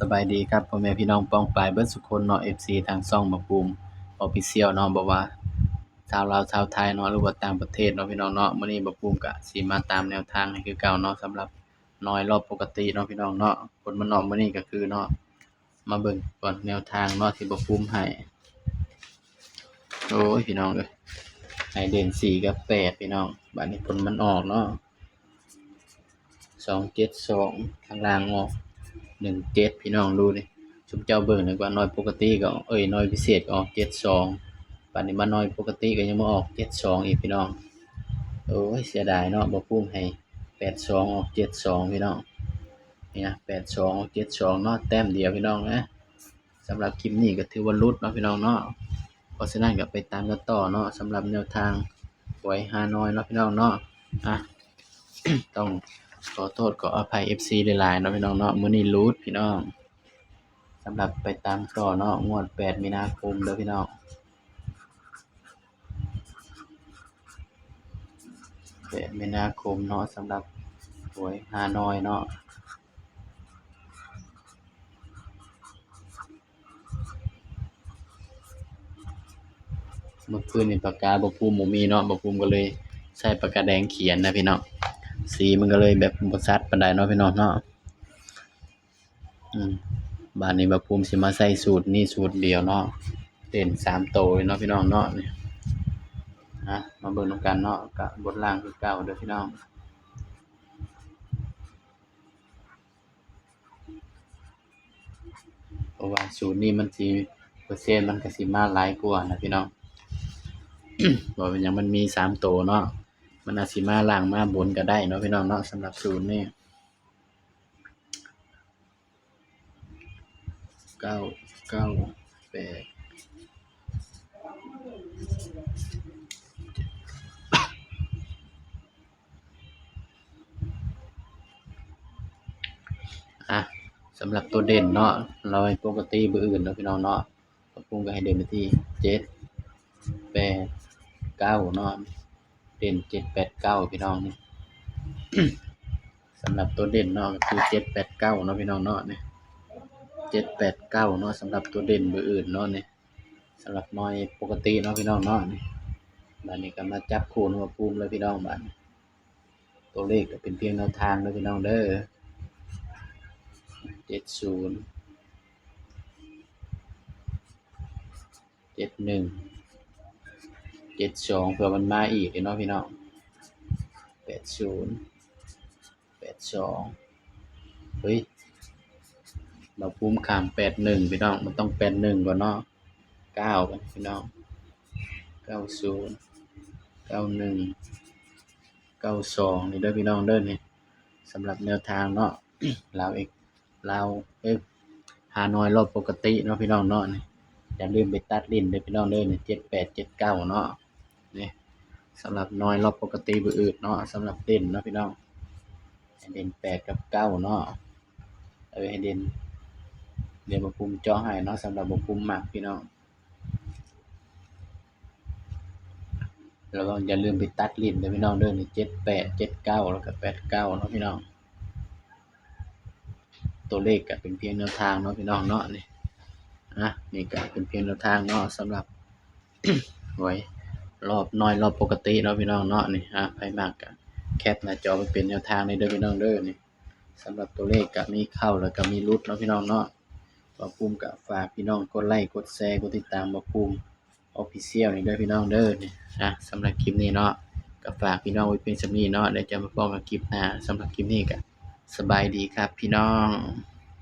สบายดีครับพ่อแม่พี่น้องป้องปรายเบิดสุกคนเนาะ FC ทางช่องบักบูม Official เนาะบ่ว่าชาวลาวชาวไทยเนาะหรือว่าต่างประเทศเนาะพี่น้องเนาะมื้อนี้บักบูมก็สิมาตามแนวทางให้คือเก่าเนาะสำหรับน้อยรอบปกติเนาะพี่น้องเนาะผลมันออกมื้อนี้ก็คือเนาะมาเบิ่งก่อนแนวทางเนาะที่บักบูมให้โอ้ยพี่น้องเอ้ยให้เด่น4กับ8พี่น้องบัดนี้ผลมันออกเนาะ272ข้างล่างออก17พี่น้องดูดิชุมเจ้าเบิ่งนึกว่าน้อยปกติก็น้อยพิเศษก็ออก72บัดนี้มาน้อยปกติก็ยังมาออก72อีกพี่น้องโอ้ยเสียดายเนาะบ่ภูมิให้82ออก72พี่น้องนี่นะ82ออก72เนาะแต้มเดียวพี่น้องนะสำหรับคลิปนี้ก็ถือว่าหลุดเนาะพี่น้องเนาะเพราะฉะนั้นก็ไปตามกันต่อเนาะสำหรับแนวทางหวยฮานอยเนาะพี่น้องเนาะอ่ะ ต้องขอโทษขออภัย FC หลายๆเนาะพี่น้องเนาะมื้อนี้หลุดพี่น้องสำหรับไปตามต่อเนาะงวด8มีนาคมเด้อพี่น้อง8มีนาคมเนาะสำหรับหวยฮานอยเนาะเมื่อคืนนี่ปากกาบ่ภูมิบ่มีเนาะบ่ภูมิก็เลยใช้ปากกาแดงเขียนนะพี่น้องสีมันก็เลยแบบบ่ชัดปานใดเนาะพี่น้องเนาะบัดนี้บ่ภูมิสิมาใส่สูตรนี้สูตรเดียวเนาะเด่น3โตวเลยเนาะพี่น้องเนาะนี่มาเบิ่งนำกันเนาะก็บนล่างคือเก่าเด้อพี่น้องเพราะว่าสูตรนี้มันสิเปอร์เซ็นต์มันก็สิมาหลายกว่านะพี่น้อง บ่เป็นหยังมันมี3โตวเนาะมันอาจสิมาล่างมาบนก็ได้เนาะพี่น้องเนาะสำหรับสูตรนี้998สำหรับตัวเด่นเนาะเราให้ปกติเบอร์อื่นเนาะพี่น้องเนาะปรับปรุงก็ให้เด่นไปที่7 8 9เนาะเด่น7 8 9พี่น้องนี่ สำหรับตัวเด่นเนาะก็คือ7 8 9เนาะพี่น้องเนาะนี่7 8 9เนาะสำหรับตัวเด่นเบอร์อื่นเนาะนี่สำหรับน้อยปกติเนาะพี่น้องเนาะนี่บัดนี้ก็มาจับคู่อุณหภูมิเลยพี่น้องบัดนี้ตัวเลขก็เป็นเพียงแนวทางเด้อพี่น้องเด้อ70 71 72เผื่อมันมาอีกเนาะพี่น้อง80 82เฮ้ยเราภูมิข้าม81พี่น้องมันต้อง81ก่อนเนาะ9กันพี่น้อง90 91 92นี่เด้อพี่น้องเด้อนี่สำหรับแนวทางเนาะ ลาวฮานอยรอบปกติเนาะพี่น้องเนาะนี่อย่าลืมไปตัดลิ้นเด้อพี่น้องเด้อนี่78 79เนาะนี่สำหรับน้อยรอบปกติเบอร์อื่นเนาะสำหรับเด่นเนาะพี่น้องให้เด่น8กับ9เนาะให้เด่นเดี๋ยวบ่ภูมิเจาะให้เนาะสำหรับบ่ภูมิมักพี่น้องแล้วก็อย่าลืมไปตัดลิ้นเด้อพี่น้องเด้อนี่78 79แล้วก็89เนาะพี่น้องตัวเลขก็เป็นเพียงแนวทางเนาะพี่น้องเนาะนี่นี่ก็เป็นเพียงแนวทางเนาะสำหรับ หวยรอบน้อยรอบปกติเนาะพี่น้องเนาะนี่ไผมากก็แคปหน้าจอไปเป็นแนวทางในเด้อพี่น้องเด้อนี่สำหรับตัวเลขก็มีเข้าแล้วก็มีหลุดเนาะพี่น้องเนาะบ่ภูมิก็ฝากพี่น้องกดไลค์กดแชร์กดติดตามบ่ภูมิ Official นี่เด้อพี่น้องเด้อนี่สำหรับคลิปนี้เนาะก็ฝากพี่น้องไว้เพียงส่ำนี้เนาะเดี๋ยวจะมาพบกันคลิปหน้าสำหรับคลิปนี้ก็สบายดีครับพี่น้อง